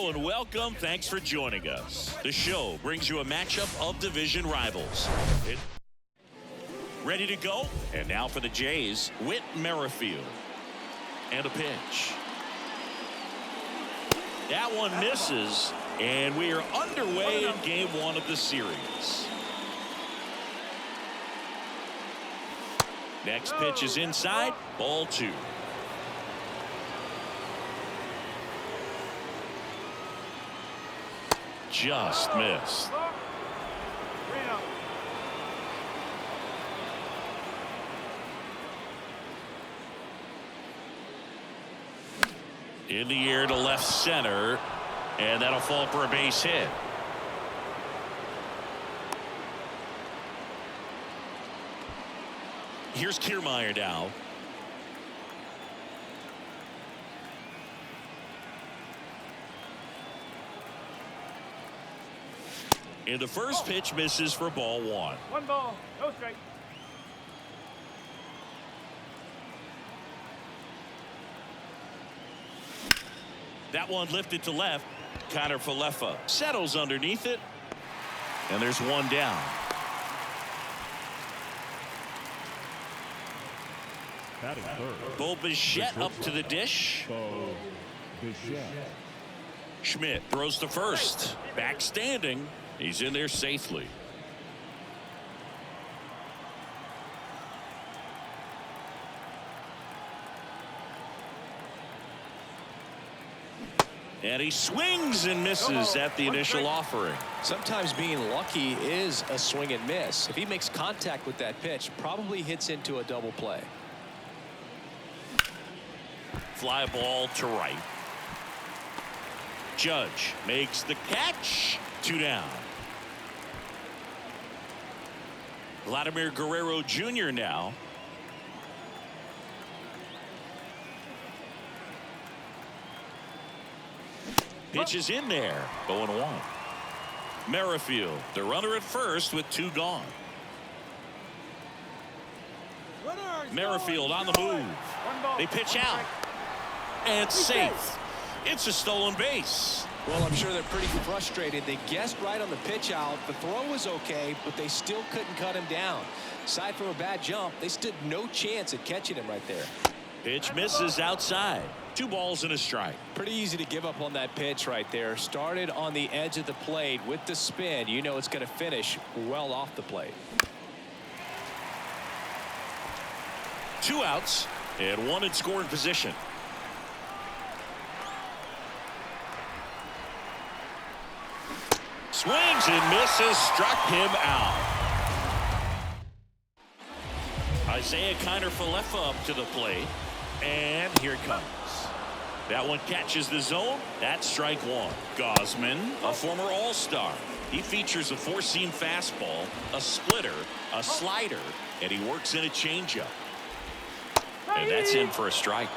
Hello and welcome. Thanks for joining us. The show brings you a matchup of division rivals. Ready to go? And now for the Jays, Whit Merrifield. And a pitch. That one misses, and we are underway in game one of the series. Next pitch is inside, ball 2. Just missed. In the air to left center, and that'll fall for a base hit. Here's Kiermaier now. And the first pitch misses for ball 1. 1 ball, no strike. That one lifted to left. Connor Falefa settles underneath it. And there's one down. Bo Bichette up to the dish. Schmidt throws to first. Back standing. He's in there safely. And he swings and misses at the initial offering. Sometimes being lucky is a swing and miss. If he makes contact with that pitch, probably hits into a double play. Fly ball to right. Judge makes the catch. 2 down. Vladimir Guerrero Jr. now. Pitch is in there. 0-1. Merrifield, the runner at first with 2 gone. Merrifield on the move. They pitch out. And it's safe. It's a stolen base. Well, I'm sure they're pretty frustrated. They guessed right on the pitch out. The throw was okay, but they still couldn't cut him down. Aside from a bad jump, they stood no chance at catching him right there. Pitch misses outside. 2 balls and a strike. Pretty easy to give up on that pitch right there. Started on the edge of the plate with the spin. You know it's going to finish well off the plate. 2 outs and 1 in scoring position. Swings and misses, struck him out. Isaiah Kiner Falefa up to the plate, and here it comes. That one catches the zone. That's strike 1. Gausman, a former All-Star. He features a 4-seam fastball, a splitter, a slider, and he works in a changeup. And that's in for a strike.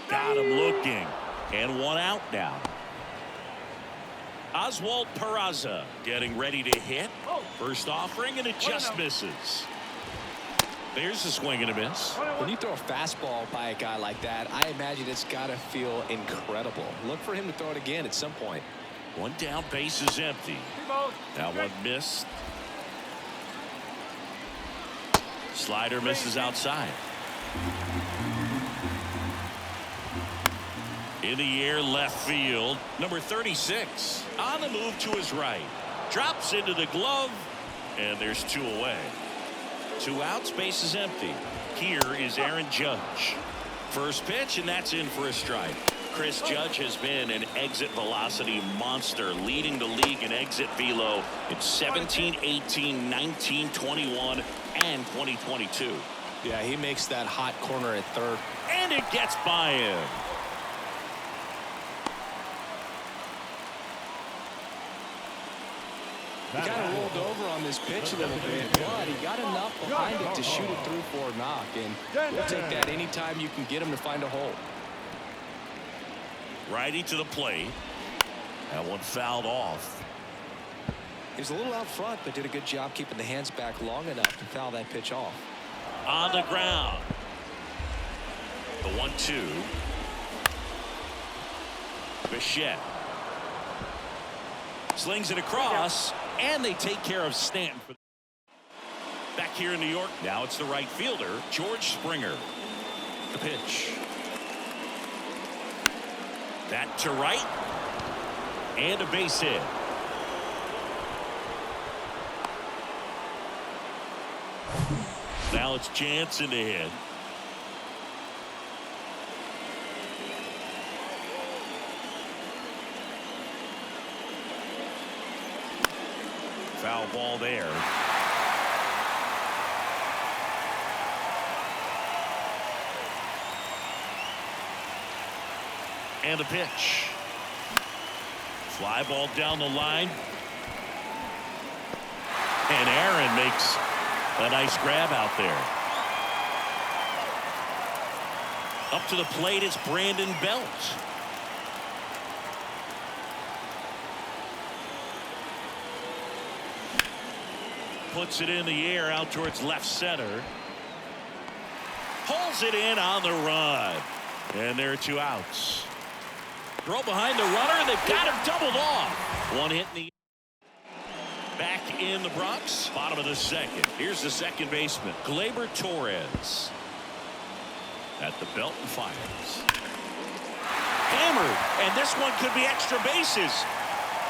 Got him looking. And 1 out now. Oswald Peraza getting ready to hit. First offering, and it just misses. There's a swing and a miss. When you throw a fastball by a guy like that, I imagine it's got to feel incredible. Look for him to throw it again at some point. 1 down, base is empty. That one missed. Slider misses outside. In the air, left field. Number 36 on the move to his right. Drops into the glove, and there's 2 away. 2 outs, base is empty. Here is Aaron Judge. First pitch, and that's in for a strike. Chris Judge has been an exit velocity monster, leading the league in exit velo in 17, 18, 19, 21, and 2022. Yeah, he makes that hot corner at third. And it gets by him. He kind of rolled over on this pitch a little bit, but he got enough behind it to shoot it through for a knock. And we'll take that anytime you can get him to find a hole. Righty to the plate. That one fouled off. He was a little out front, but did a good job keeping the hands back long enough to foul that pitch off. On the ground. The 1-2. Bichette slings it across, and they take care of Stanton. Back here in New York, now it's the right fielder, George Springer. The pitch. That to right, and a base hit. Now it's Jansen to hit. Foul ball there. And a pitch. Fly ball down the line. And Aaron makes a nice grab out there. Up to the plate, it's Brandon Belt. Puts it in the air out towards left center. Pulls it in on the run. And there are 2 outs. Throw behind the runner, and they've got him doubled off. One hit in the back in the Bronx. Bottom of the second. Here's the second baseman, Gleyber Torres. At the belt and fires. Hammered, and this one could be extra bases.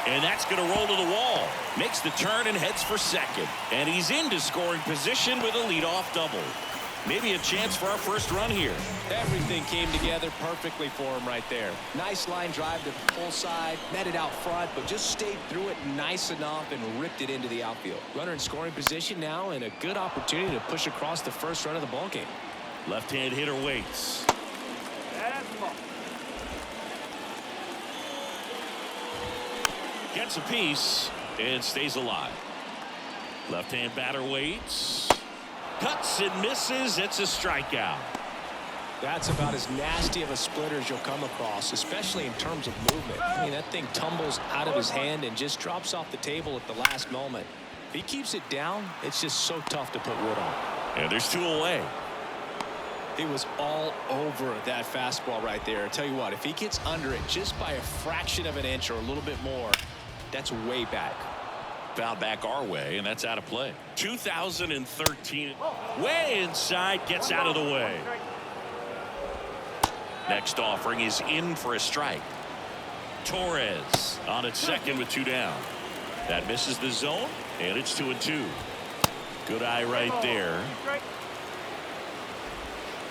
And that's going to roll to the wall. Makes the turn and heads for second. And he's into scoring position with a leadoff double. Maybe a chance for our first run here. Everything came together perfectly for him right there. Nice line drive to the full side, met it out front, but just stayed through it nice enough and ripped it into the outfield. Runner in scoring position now, and a good opportunity to push across the first run of the ballgame. Left-hand hitter waits. Gets a piece and stays alive. Left-hand batter waits. Cuts and misses. It's a strikeout. That's about as nasty of a splitter as you'll come across, especially in terms of movement. I mean, that thing tumbles out of his hand and just drops off the table at the last moment. If he keeps it down, it's just so tough to put wood on. And there's 2 away. He was all over that fastball right there. I tell you what, if he gets under it just by a fraction of an inch or a little bit more, that's way back. Foul back our way, and that's out of play. 2013. Way inside, gets out of the way. Next offering is in for a strike. Torres on at second with 2 down. That misses the zone, and it's 2-2. Good eye right there.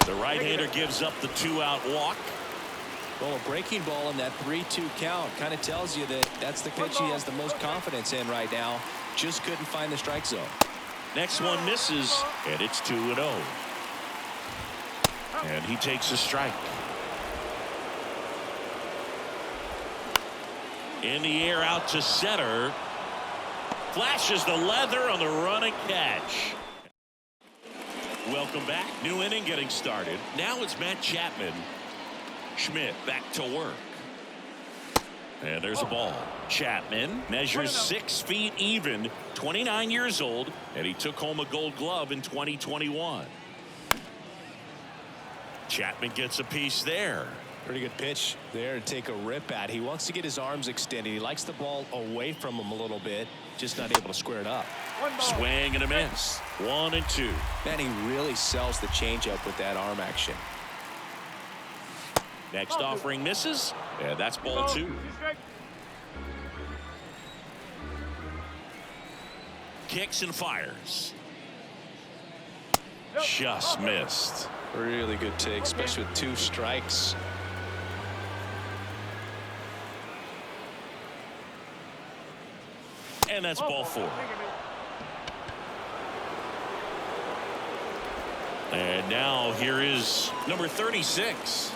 The right-hander gives up the 2-out walk. Well, a breaking ball in that 3-2 count kind of tells you that that's the pitch he has the most confidence in right now. Just couldn't find the strike zone. Next one misses, and it's 2-0. And he takes a strike. In the air out to center. Flashes the leather on the running catch. Welcome back. New inning getting started. Now it's Matt Chapman. Schmidt back to work. And there's a ball. Chapman measures 6 feet even, 29 years old, and he took home a Gold Glove in 2021. Chapman gets a piece there. Pretty good pitch there to take a rip at. He wants to get his arms extended. He likes the ball away from him a little bit, just not able to square it up. Swing and a miss. 1-2. Man, he really sells the changeup with that arm action. Next offering misses, and that's ball 2. Kicks and fires. Just missed. Really good take, especially with 2 strikes. And that's ball 4. And now here is number 36.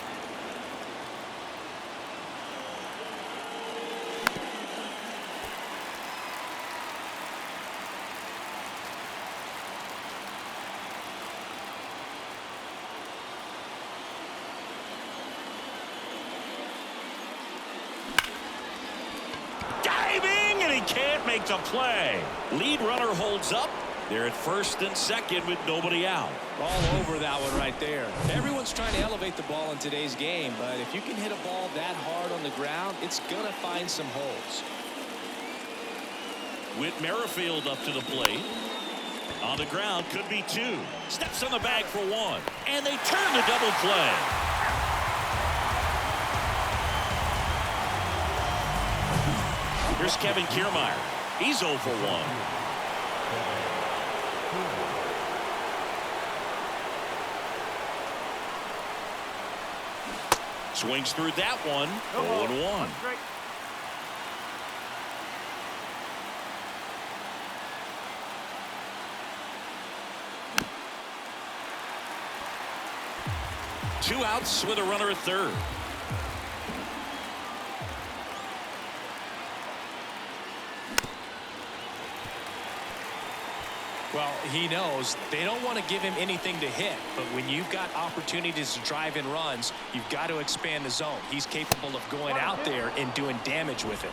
can't make the play. Lead runner holds up. They're at first and second with nobody out. All over that one right there. Everyone's trying to elevate the ball in today's game, but if you can hit a ball that hard on the ground, it's going to find some holes. Whit Merrifield up to the plate. On the ground, could be two. Steps on the bag for one. And they turn the double play. Here's Kevin Kiermaier. He's 0 for 1. Swings through that one. 0-1. Two outs with a runner at third. Well, he knows they don't want to give him anything to hit, but when you've got opportunities to drive in runs, you've got to expand the zone. He's capable of going out there and doing damage with it.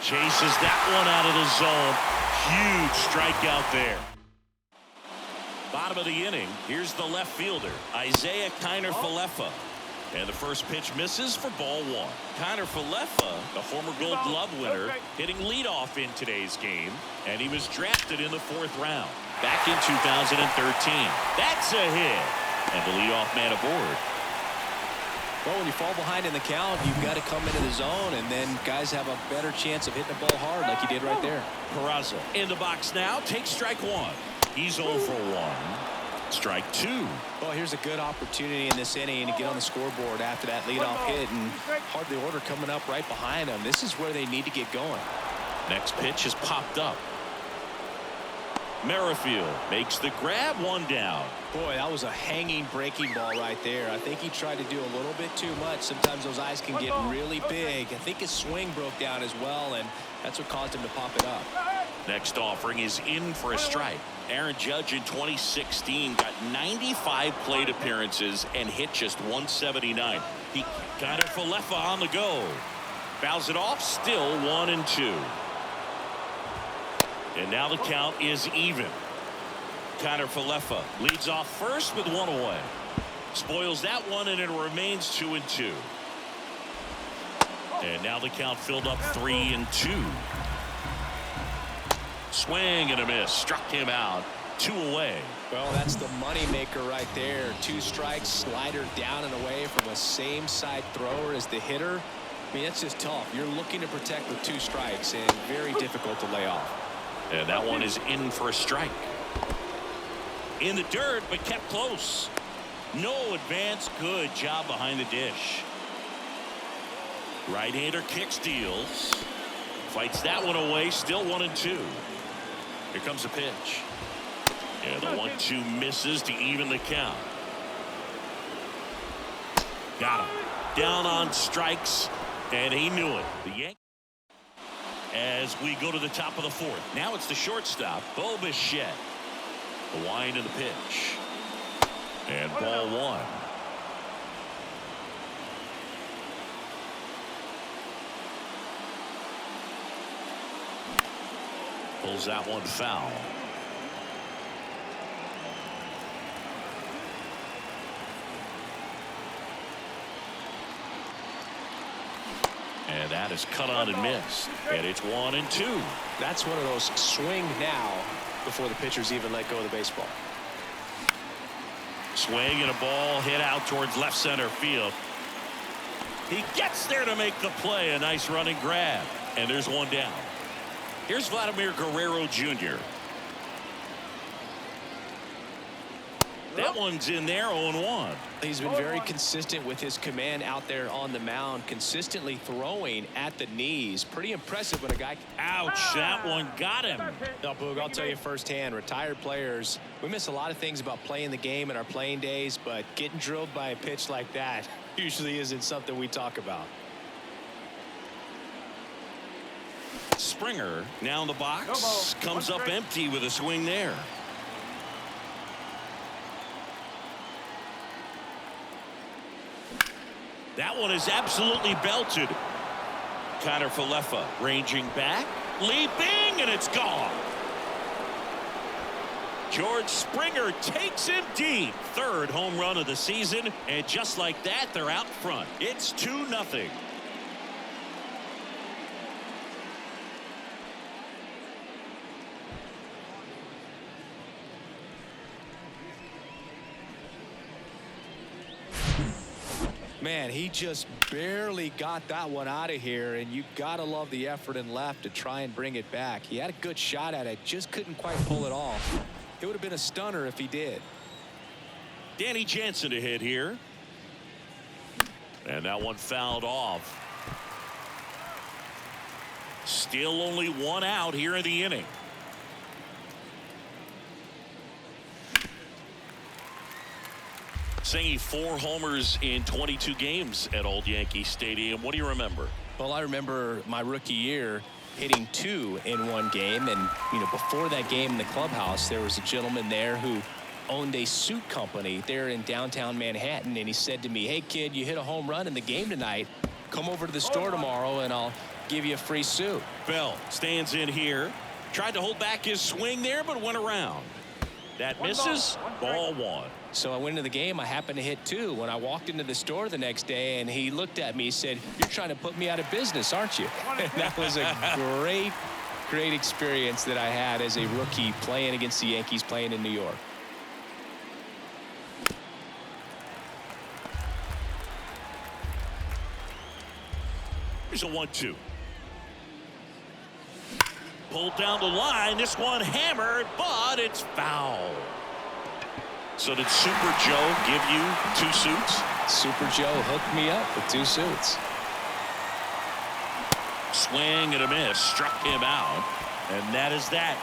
Chases that one out of the zone. Huge strikeout there. Bottom of the inning. Here's the left fielder, Isaiah Kiner-Falefa. And the first pitch misses for ball one. Kiner-Falefa, a former Gold Glove winner, hitting leadoff in today's game. And he was drafted in the 4th round back in 2013. That's a hit. And the leadoff man aboard. Well, when you fall behind in the count, you've got to come into the zone, and then guys have a better chance of hitting the ball hard like he did right there. Peraza in the box now. Takes strike one. He's 0 for 1. Strike two. Well, here's a good opportunity in this inning to get on the scoreboard after that leadoff hit, and hardly order coming up right behind them. This is where they need to get going. Next pitch has popped up. Merrifield makes the grab, one down. Boy, that was a hanging breaking ball right there. I think he tried to do a little bit too much. Sometimes those eyes can get really big. I think his swing broke down as well, and that's what caused him to pop it up. Next offering is in for a strike. Aaron Judge in 2016 got 95 plate appearances and hit just 179. He got it for Falefa on the go. Fouls it off, still 1-2. And now the count is even. Kiner-Falefa leads off first with one away. Spoils that one, and it remains 2-2. And now the count filled up 3-2. Swing and a miss. Struck him out. 2 away. Well, that's the money maker right there. 2 strikes, slider down and away from a same side thrower as the hitter. I mean, that's just tough. You're looking to protect with 2 strikes, and very difficult to lay off. And that one is in for a strike. In the dirt, but kept close. No advance. Good job behind the dish. Right-hander kicks, deals. Fights that one away. Still 1-2. Here comes a pitch. And the 1-2 misses to even the count. Got him. Down on strikes, and he knew it. The Yankees. As we go to the top of the 4th. Now it's the shortstop, Bo Bichette. The wind of the pitch. And ball 1. Pulls that one foul. And that is cut on and missed. And it's 1-2. That's one of those swing now before the pitchers even let go of the baseball. Swing and a ball hit out towards left center field. He gets there to make the play. A nice running grab. And there's one down. Here's Vladimir Guerrero Jr. That one's in there, 0-1. He's been very consistent with his command out there on the mound, consistently throwing at the knees. Pretty impressive when a guy. Ouch, that one got him. No, Boog, I'll tell you firsthand, retired players, we miss a lot of things about playing the game in our playing days, but getting drilled by a pitch like that usually isn't something we talk about. Springer now in the box, comes up empty with a swing there. That one is absolutely belted. Connor Falefa ranging back, leaping, and it's gone. George Springer takes him deep. Third home run of the season, and just like that, they're out front. It's 2-0. Man, he just barely got that one out of here, and you gotta love the effort and left to try and bring it back. He had a good shot at it, just couldn't quite pull it off. It would have been a stunner if he did. Danny Jansen to hit here, and that one fouled off. Still only one out here in the inning. Saying 4 homers in 22 games at Old Yankee Stadium. What do you remember? Well, I remember my rookie year hitting 2 in one game, and before that game in the clubhouse, there was a gentleman there who owned a suit company there in downtown Manhattan, and he said to me, "Hey kid, you hit a home run in the game tonight. Come over to the store tomorrow and I'll give you a free suit." Bell stands in here, tried to hold back his swing there, but went around. That misses. Ball 1. So I went into the game. I happened to hit 2 when I walked into the store the next day, and he looked at me and said, "You're trying to put me out of business, aren't you?" And that was a great experience that I had as a rookie playing against the Yankees, playing in New York. Here's a 1-2. Pulled down the line. This one hammered, but it's foul. So did Super Joe give you 2 suits? Super Joe hooked me up with 2 suits. Swing and a miss. Struck him out. And that is that.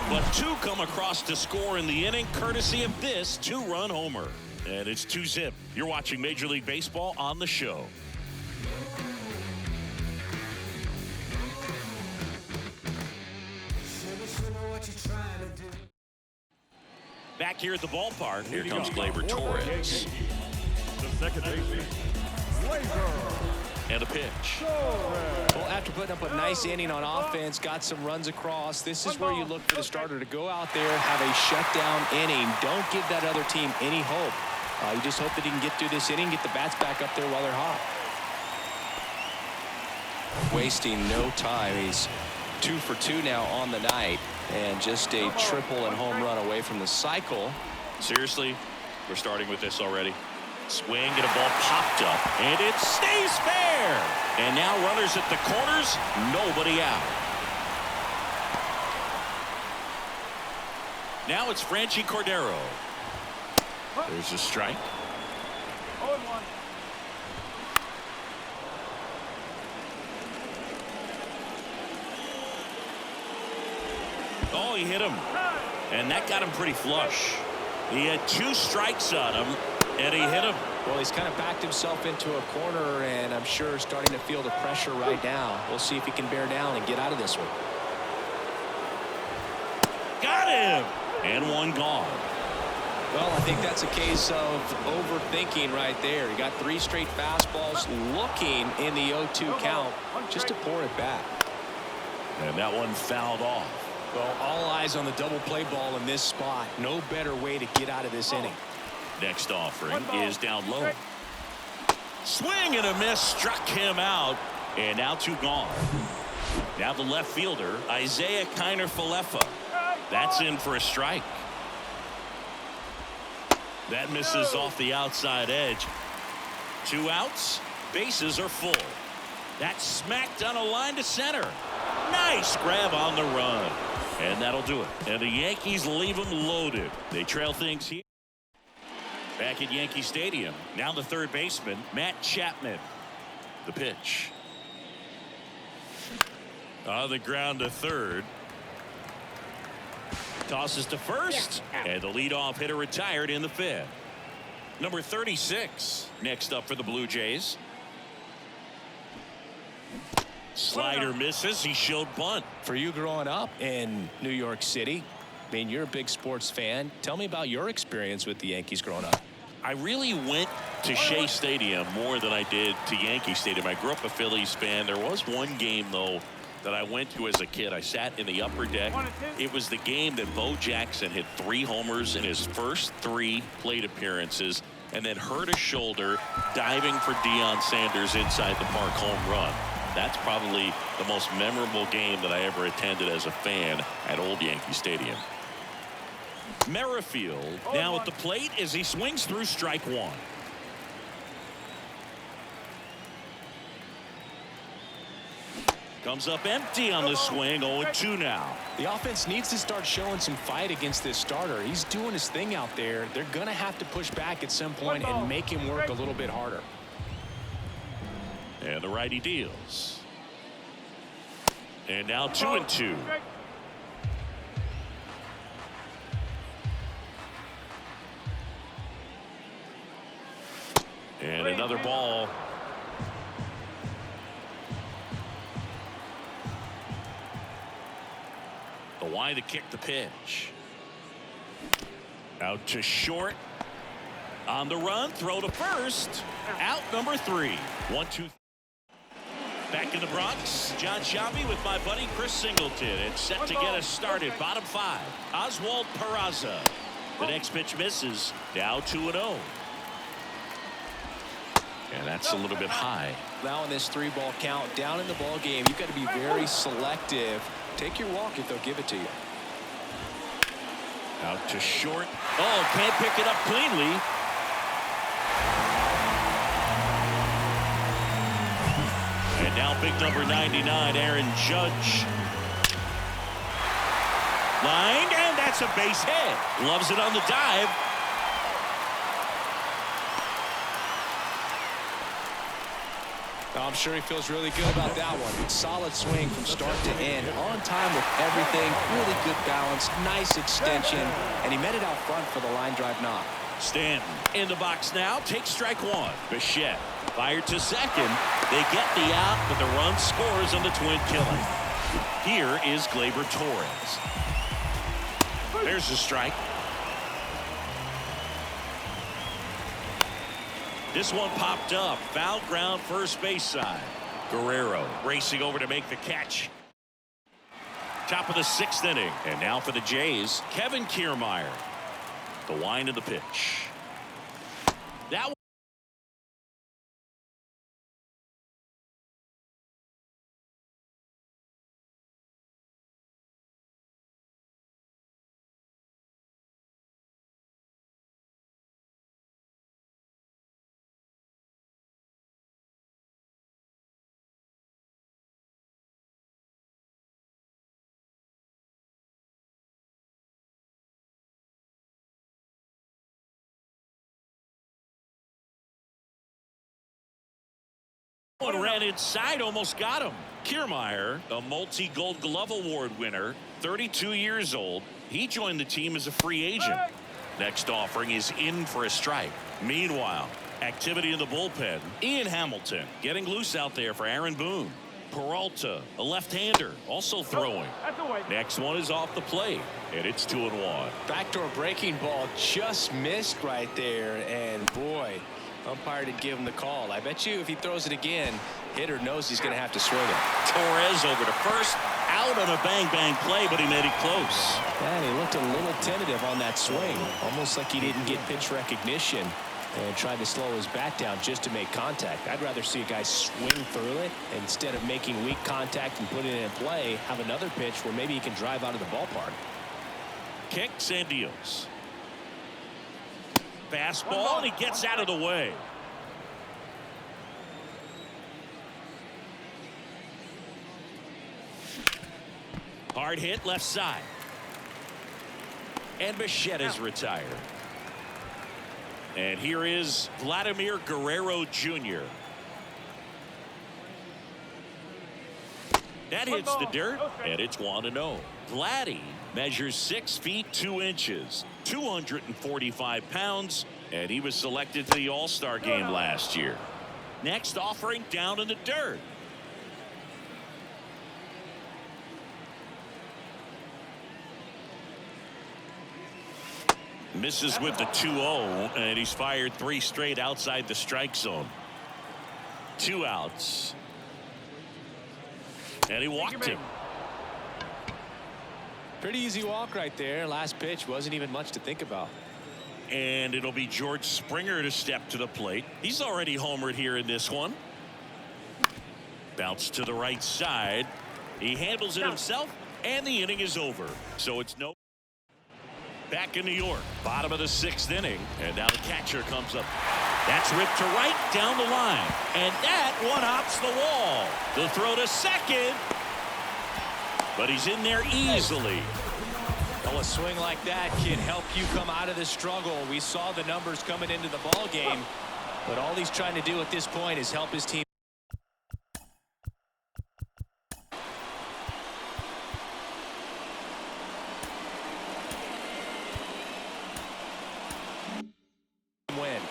But 2 come across to score in the inning, courtesy of this 2-run homer. And it's 2-zip. You're watching Major League Baseball on the show. Back here at the ballpark, here comes Gleyber Torres. The second baseman, And a pitch. Well, after putting up a nice inning on offense, got some runs across, this is where you look for the starter to go out there, have a shutdown inning. Don't give that other team any hope. You just hope that he can get through this inning, get the bats back up there while they're hot. Wasting no time. He's 2 for 2 now on the night, and just a triple and home run away from the cycle. Seriously, we're starting with this already. Swing and a ball popped up, and it stays fair. And now runners at the corners, nobody out. Now it's Franchy Cordero. There's a strike. 0-1. Oh, he hit him. And that got him pretty flush. He had 2 strikes on him, and he hit him. Well, he's kind of backed himself into a corner, and I'm sure starting to feel the pressure right now. We'll see if he can bear down and get out of this one. Got him. And 1 gone. Well, I think that's a case of overthinking right there. He got 3 straight fastballs, looking in the 0-2 count just to pour it back. And that one fouled off. Well, all eyes on the double play ball in this spot. No better way to get out of this inning. Next offering is down low. Swing and a miss, struck him out, and now 2 gone. Now the left fielder, Isaiah Kiner Falefa. That's in for a strike. That misses off the outside edge. 2 outs, bases are full. That's smacked on a line to center. Nice grab on the run. And that'll do it. And the Yankees leave them loaded. They trail things here. Back at Yankee Stadium. Now the third baseman, Matt Chapman. The pitch. On the ground to third. Tosses to first. And the leadoff hitter retired in the 5th. Number 36 next up for the Blue Jays. Slider misses. He showed bunt. For you growing up in New York City, I mean, you're a big sports fan. Tell me about your experience with the Yankees growing up. I really went to Shea Stadium more than I did to Yankee Stadium. I grew up a Phillies fan. There was one game, though, that I went to as a kid. I sat in the upper deck. It was the game that Bo Jackson hit 3 homers in his first 3 plate appearances and then hurt his shoulder diving for Deion Sanders inside the park home run. That's probably the most memorable game that I ever attended as a fan at Old Yankee Stadium. Merrifield now at the plate as he swings through strike 1. Comes up empty on the swing. 0-2 now. The offense needs to start showing some fight against this starter. He's doing his thing out there. They're going to have to push back at some point and make him work a little bit harder. And the righty deals. And now 2-2. And another ball. The wide to kick the pitch. Out to short. On the run, throw to first. Out number 3. 1-2. Back in the Bronx, John Shabby with my buddy Chris Singleton. It's set to get us started. Bottom 5. Oswald Peraza. The next pitch misses. Now 2-0. And that's a little bit high. Now in this 3-ball count, down in the ball game, you've got to be very selective. Take your walk if they'll give it to you. Out to short. Oh, can't pick it up cleanly. And now big number 99, Aaron Judge. Lined, and that's a base hit. Loves it on the dive. I'm sure he feels really good about that one. Solid swing from start to end. On time with everything. Really good balance. Nice extension. And he met it out front for the line drive knock. Stanton in the box now. Takes strike 1. Bichette fired to second. They get the out, but the run scores on the twin killing. Here is Gleyber Torres. There's the strike. This one popped up. Foul ground first base side. Guerrero racing over to make the catch. Top of the 6th inning. And now for the Jays, Kevin Kiermaier. The wind of the pitch. That one. One ran inside, almost got him. Kiermaier, a multi-Gold Glove Award winner, 32 years old. He joined the team as a free agent. Next offering is in for a strike. Meanwhile, activity in the bullpen. Ian Hamilton getting loose out there for Aaron Boone. Peralta, a left-hander, also throwing. Next one is off the plate, and it's 2-1. Backdoor breaking ball just missed right there, and boy, umpire did give him the call. I bet you if he throws it again, hitter knows he's going to have to swing it. Torres over to first, out on a bang-bang play, but he made it close. And he looked a little tentative on that swing, almost like he didn't get pitch recognition and tried to slow his bat down just to make contact. I'd rather see a guy swing through it instead of making weak contact and putting it in play, have another pitch where maybe he can drive out of the ballpark. Kicks and deals. Fastball, and he gets out of the way. Hard hit left side. And Bichette is retired. And here is Vladimir Guerrero Jr. That hits the dirt, and it's 1-0. Vladdy measures 6 feet 2 inches, 245 pounds, and he was selected to the All-Star game last year. Next offering down in the dirt. Misses with the 2-0, and he's fired 3 straight outside the strike zone. 2 outs. And he walked him. Pretty easy walk right there. Last pitch wasn't even much to think about. And it'll be George Springer to step to the plate. He's already homered here in this one. Bounce to the right side. He handles it himself, and the inning is over. So it's no. Back in New York, bottom of the 6th inning, and now the catcher comes up. That's ripped to right down the line, and that one hops the wall. The throw to second, but he's in there easily. Well, a swing like that can help you come out of the struggle. We saw the numbers coming into the ball game, but all he's trying to do at this point is help his team. Win.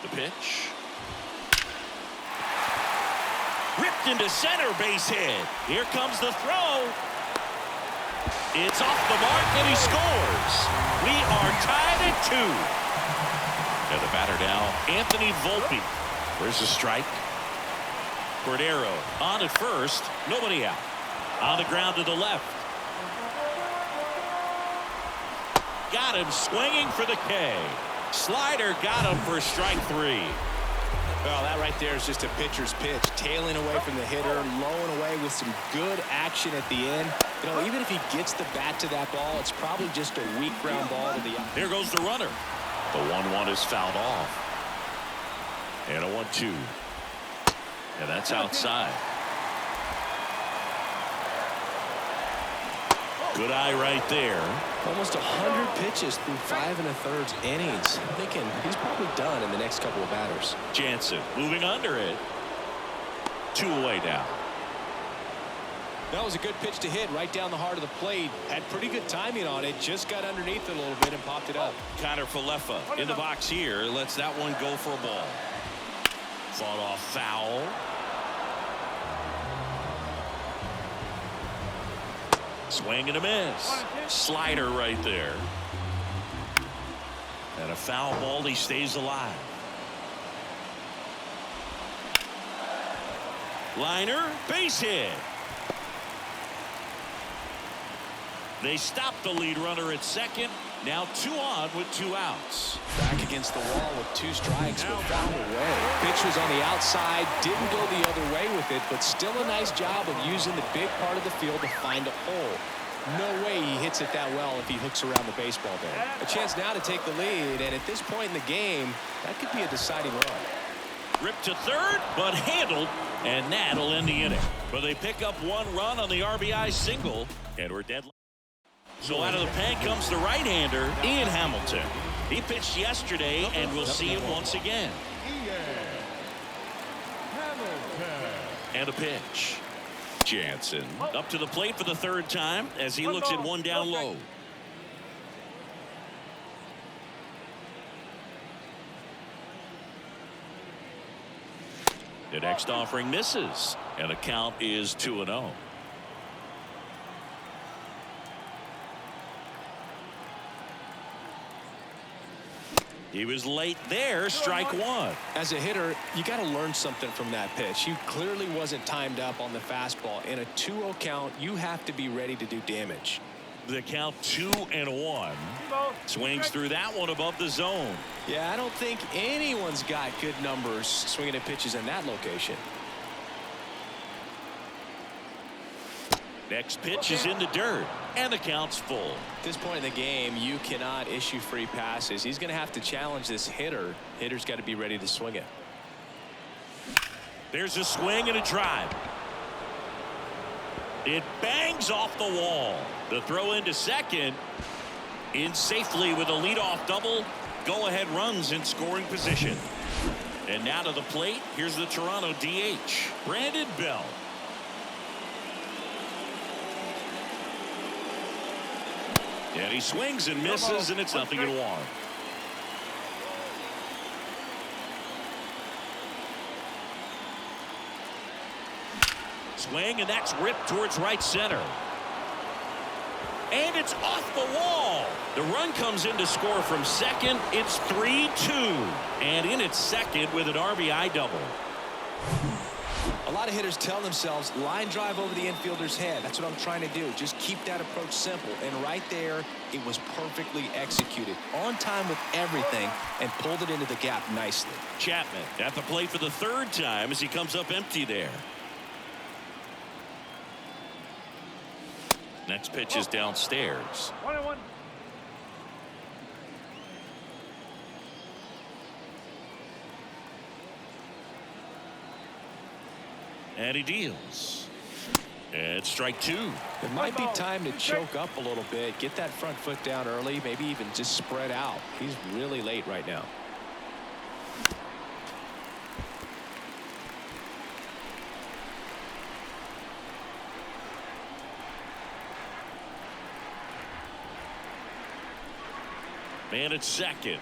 The pitch. Ripped into center, base hit. Here comes the throw. It's off the mark, and he scores. We are tied at 2. And the batter now, Anthony Volpe. There's a strike. Cordero on at first. Nobody out. On the ground to the left. Got him swinging for the K. Slider got him for strike 3. Well, that right there is just a pitcher's pitch. Tailing away from the hitter, lowing away with some good action at the end. You know, even if he gets the bat to that ball, it's probably just a weak ground ball to the. Here goes the runner. The 1-1 is fouled off. And a 1-2. And that's outside. Good eye right there. Almost 100 pitches through 5 1/3 innings. I'm thinking he's probably done in the next couple of batters. Jansen moving under it. 2 away now. That was a good pitch to hit right down the heart of the plate. Had pretty good timing on it. Just got underneath it a little bit and popped it up. Connor Falefa in the box here. Lets that one go for a ball. Fought off foul. Swing and a miss. Slider right there. And a foul ball. He stays alive. Liner, base hit. They stop the lead runner at second. Now 2 on with 2 outs. Back against the wall with 2 strikes, but found a way. Pitch was on the outside, didn't go the other way with it, but still a nice job of using the big part of the field to find a hole. No way he hits it that well if he hooks around the baseball there. A chance now to take the lead, and at this point in the game, that could be a deciding run. Ripped to third, but handled, and that'll end the inning. But they pick up 1 run on the RBI single, and we're dead. So out of the pen comes the right-hander, Ian Hamilton. He pitched yesterday, and we'll see him once again. And a pitch. Jansen up to the plate for the 3rd time as he looks at 1 down low. The next offering misses, and the count is 2-0. He was late there, strike 1. As a hitter, you got to learn something from that pitch. He clearly wasn't timed up on the fastball. In a 2-0 count, you have to be ready to do damage. The count 2-1. Swings through that one above the zone. Yeah, I don't think anyone's got good numbers swinging at pitches in that location. Next pitch is in the dirt, and the count's full. At this point in the game, you cannot issue free passes. He's going to have to challenge this hitter. Hitter's got to be ready to swing it. There's a swing and a drive. It bangs off the wall. The throw into second. In safely with a leadoff double. Go-ahead runs in scoring position. And now to the plate. Here's the Toronto DH, Brandon Bell. And he swings and misses, and it's 0-1. Swing, and that's ripped towards right center. And it's off the wall. The run comes in to score from second. It's 3-2. And in at second with an RBI double. A lot of hitters tell themselves, line drive over the infielder's head. That's what I'm trying to do. Just keep that approach simple. And right there, it was perfectly executed. On time with everything and pulled it into the gap nicely. Chapman at the plate for the third time as he comes up empty there. Next pitch is downstairs. 1-1. And he deals. And strike two. It might be time to choke up a little bit, get that front foot down early, maybe even just spread out. He's really late right now. Man at second.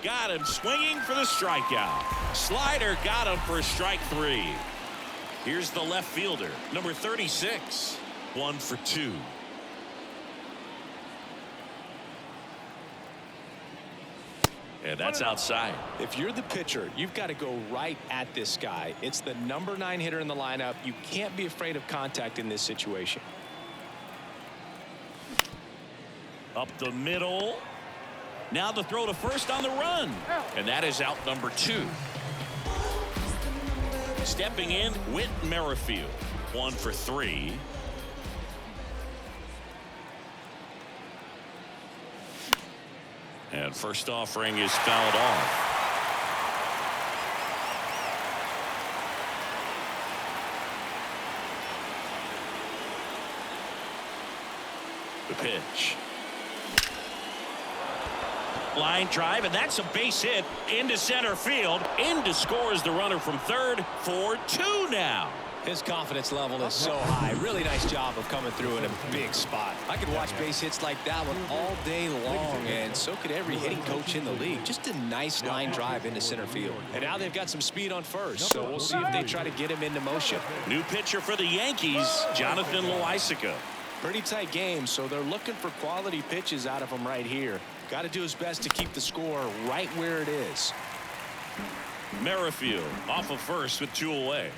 Got him swinging for the strikeout. Slider got him for strike three. Here's the left fielder, number 36. 1 for 2. And that's outside. If you're the pitcher, you've got to go right at this guy. It's the number 9 hitter in the lineup. You can't be afraid of contact in this situation. Up the middle. Now the throw to first on the run. And that is out number 2. Stepping in, Whit Merrifield. 1 for 3. And first offering is fouled off. The pitch. Line drive, and that's a base hit into center field. In to score is the runner from third for 2 now. His confidence level is so high. Really nice job of coming through in a big spot. I could watch base hits like that one all day long, and so could every hitting coach in the league. Just a nice line drive into center field. And now they've got some speed on first, so we'll see if they try to get him into motion. New pitcher for the Yankees, Jonathan Loseeeee. Pretty tight game, so they're looking for quality pitches out of him right here. Got to do his best to keep the score right where it is. Merrifield off of first with 2 away.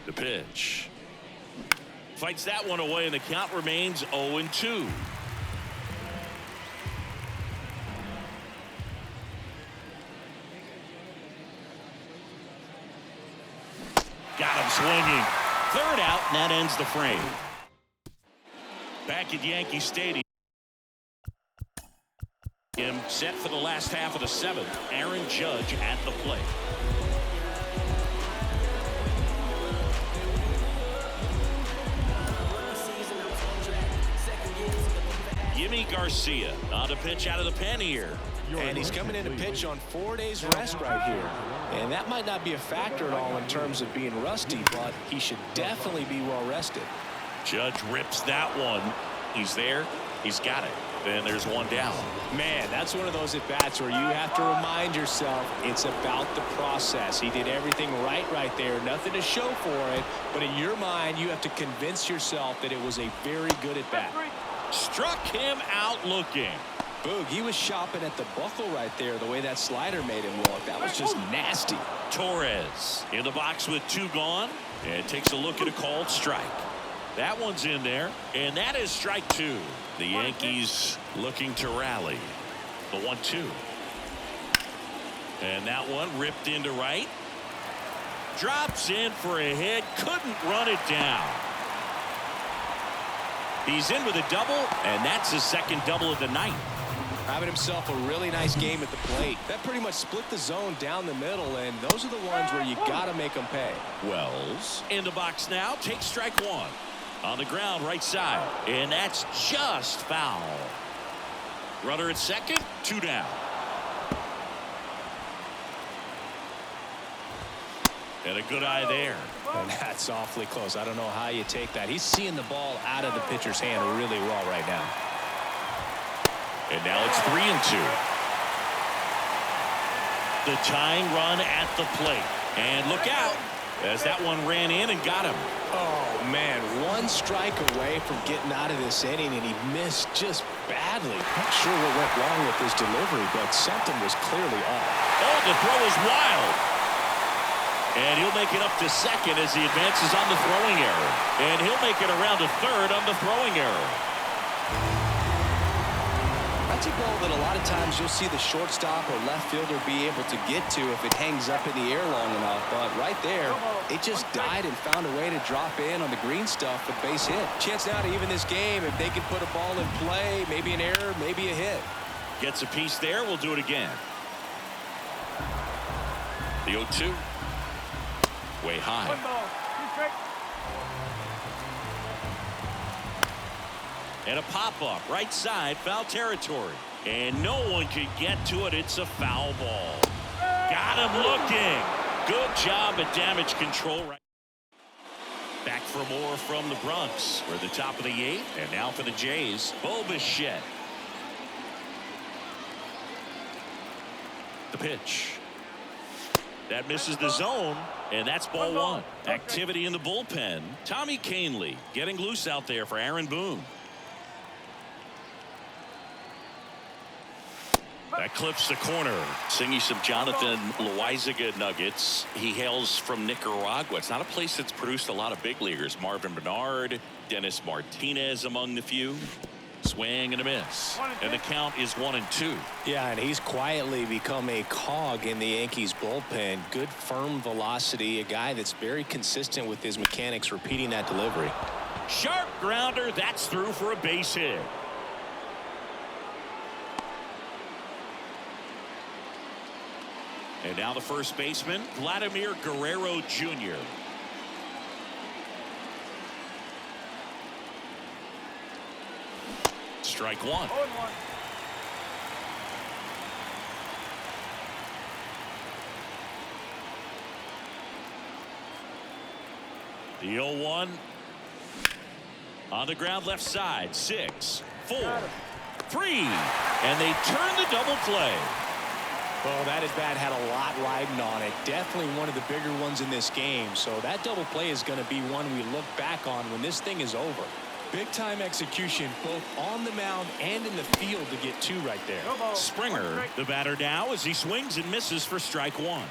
The pitch. Fights that one away, and the count remains 0-2. Got him swinging. Third out, and that ends the frame. Back at Yankee Stadium. Set for the last half of the 7th. Aaron Judge at the plate. Jimmy Garcia on a pitch out of the pen here. And he's coming in to pitch on 4 days rest right here. And that might not be a factor at all in terms of being rusty, but he should definitely be well rested. Judge rips that one. He's there. He's got it. And there's one down. Man, that's one of those at-bats where you have to remind yourself it's about the process. He did everything right there. Nothing to show for it. But in your mind, you have to convince yourself that it was a very good at-bat. Struck him out looking. Boog, he was shopping at the buckle right there, the way that slider made him walk. That was just nasty. Torres in the box with 2 gone, and takes a look at a called strike. That one's in there, and that is strike 2. The Yankees looking to rally. The 1-2. And that one ripped into right. Drops in for a hit. Couldn't run it down. He's in with a double, and that's his second double of the night. Having himself a really nice game at the plate. That pretty much split the zone down the middle, and those are the ones where you got to make them pay. Wells in the box now. Takes strike 1. On the ground, right side. And that's just foul. Runner at second, 2 down. And a good eye there. And that's awfully close. I don't know how you take that. He's seeing the ball out of the pitcher's hand really well right now. And now it's 3-2. The tying run at the plate. And look out as that one ran in and got him. Oh, man, one strike away from getting out of this inning, and he missed just badly. Not sure what went wrong with his delivery, but something was clearly off. Oh, the throw is wild. And he'll make it up to second as he advances on the throwing error. And he'll make it around to third on the throwing error. That's a ball that a lot of times you'll see the shortstop or left fielder be able to get to if it hangs up in the air long enough. But right there, it just died and found a way to drop in on the green stuff for base hit. Chance now to even this game if they can put a ball in play, maybe an error, maybe a hit. Gets a piece there. We'll do it again. The 0-2. Way high. And a pop-up right side, foul territory. And no one could get to it. It's a foul ball. Got him looking. Good job at damage control. Back for more from the Bronx. We're at the top of the 8th. And now for the Jays, Loseeeee. The pitch. That misses the zone, and that's ball 1. Activity in the bullpen. Tommy Kahnle getting loose out there for Aaron Boone. That clips the corner. Singing some Jonathan Loseeeee nuggets. He hails from Nicaragua. It's not a place that's produced a lot of big leaguers. Marvin Bernard, Dennis Martinez among the few. Swing and a miss. And the count is 1-2. Yeah, and he's quietly become a cog in the Yankees bullpen. Good firm velocity. A guy that's very consistent with his mechanics, repeating that delivery. Sharp grounder. That's through for a base hit. And now the first baseman, Vladimir Guerrero Jr. Strike 1. The 0-1 on the ground left side. 6, 4, 3, and they turn the double play. Oh, that at bat had a lot riding on it. Definitely one of the bigger ones in this game. So that double play is going to be one we look back on when this thing is over. Big time execution both on the mound and in the field to get 2 right there. Springer, the batter now, as he swings and misses for strike 1.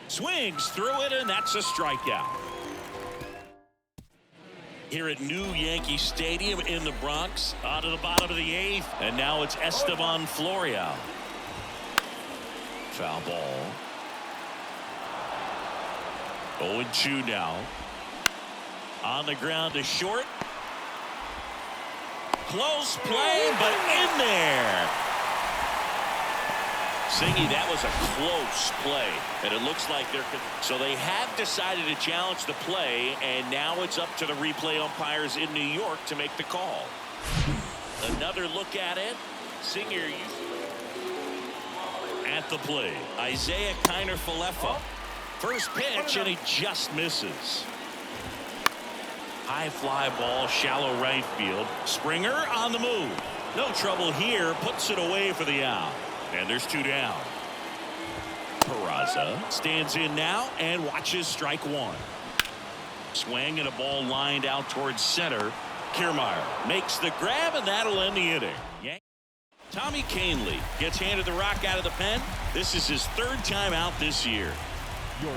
Swings through it, and that's a strikeout. Here at New Yankee Stadium in the Bronx, on to the bottom of the 8th, and now it's Esteban Florial. Foul ball. 0-2 now. On the ground to short. Close play, but in there. Singy, that was a close play, and it looks like so they have decided to challenge the play, and now it's up to the replay umpires in New York to make the call. Another look at it. Singer at the plate. Isaiah Kiner-Falefa. First pitch, and he just misses. High fly ball, shallow right field. Springer on the move. No trouble here, puts it away for the out. And there's 2 down. Peraza stands in now and watches strike 1. Swing and a ball lined out towards center. Kiermaier makes the grab, and that'll end the inning. Tommy Kahnle gets handed the rock out of the pen. This is his 3rd time out this year.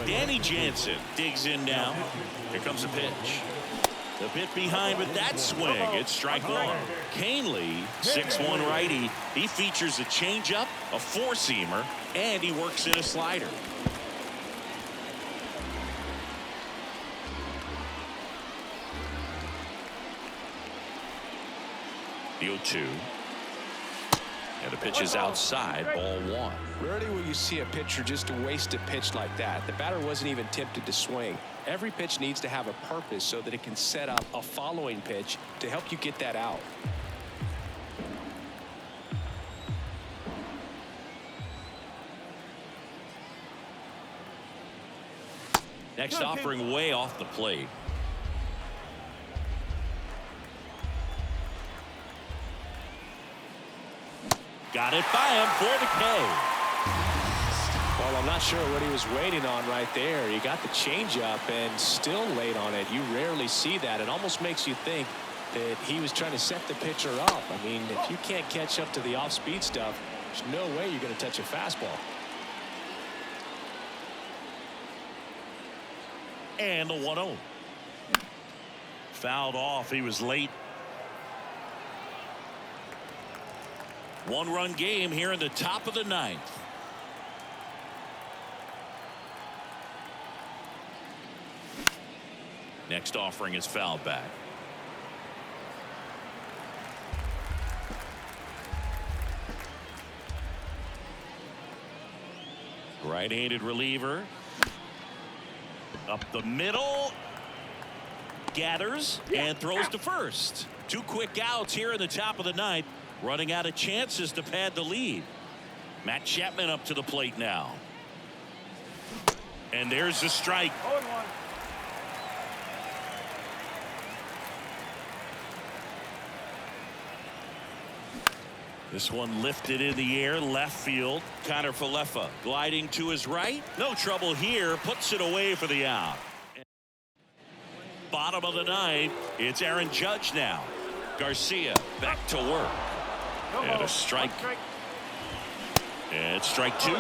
Danny Jansen digs in now. Here comes a pitch. A bit behind with that swing. It's strike 1. Kahnle, 6'1" righty. He features a changeup, a 4-seamer, and he works in a slider. The 0-2. And the pitch is outside, ball one. Rarely will you see a pitcher just waste a pitch like that. The batter wasn't even tempted to swing. Every pitch needs to have a purpose so that it can set up a following pitch to help you get that out. Next offering way off the plate. Got it by him for the K. Well, I'm not sure what he was waiting on right there. He got the changeup and still late on it. You rarely see that. It almost makes you think that he was trying to set the pitcher up. I mean, if you can't catch up to the off-speed stuff, there's no way you're going to touch a fastball. And the 1-0. Fouled off. He was late. One-run game here in the top of the ninth. Next offering is fouled back. Right-handed reliever. Up the middle. Gathers and throws to first. Two quick outs here in the top of the ninth. Running out of chances to pad the lead. Matt Chapman up to the plate now. And there's the strike. 0-1. This one lifted in the air, left field. Connor Falefa gliding to his right. No trouble here. Puts it away for the out. Bottom of the ninth. It's Aaron Judge now. Garcia back to work. And a strike. And strike two.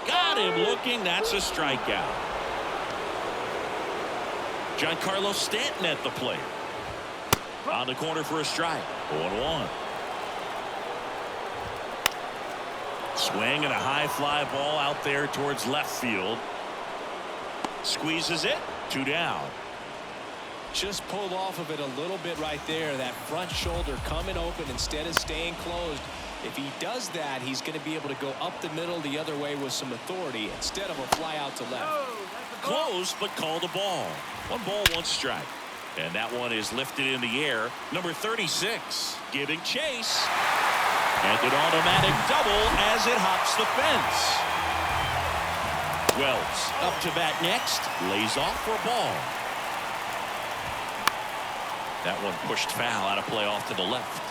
Got him looking. That's a strikeout. Giancarlo Stanton at the plate. On the corner for a strike. 0-1. Swing and a high fly ball out there towards left field. Squeezes it. 2 down. Just pulled off of it a little bit right there. That front shoulder coming open instead of staying closed. If he does that, he's going to be able to go up the middle the other way with some authority instead of a fly out to left. Close, but called a ball. 1 ball, 1 strike. And that one is lifted in the air. Number 36 giving chase. And an automatic double as it hops the fence. Wells up to bat next. Lays off for a ball. That one pushed foul out of play off to the left.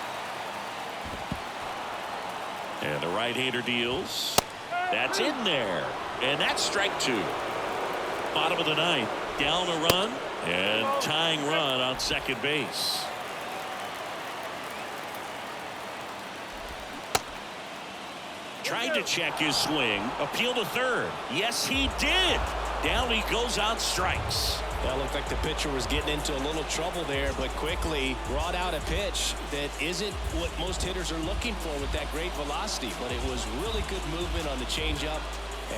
And the right-hander deals. That's in there. And that's strike 2. Bottom of the ninth. Down a run. And tying run on second base. Tried to check his swing. Appeal to third. Yes, he did. Down he goes on strikes. That looked like the pitcher was getting into a little trouble there, but quickly brought out a pitch that isn't what most hitters are looking for with that great velocity. But it was really good movement on the changeup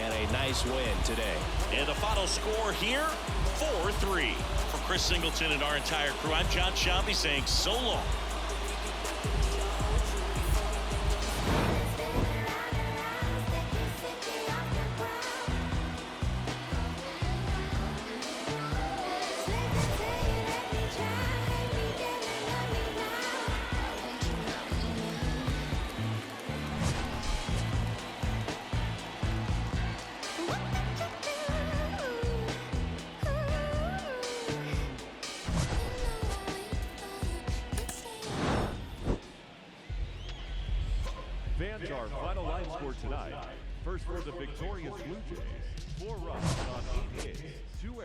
and a nice win today. And the final score here, 4-3. For Chris Singleton and our entire crew, I'm John Shambi saying so long. Fans, our final line score tonight. First for the victorious Blue Jays. 4 runs on 8 hits, 2 errors.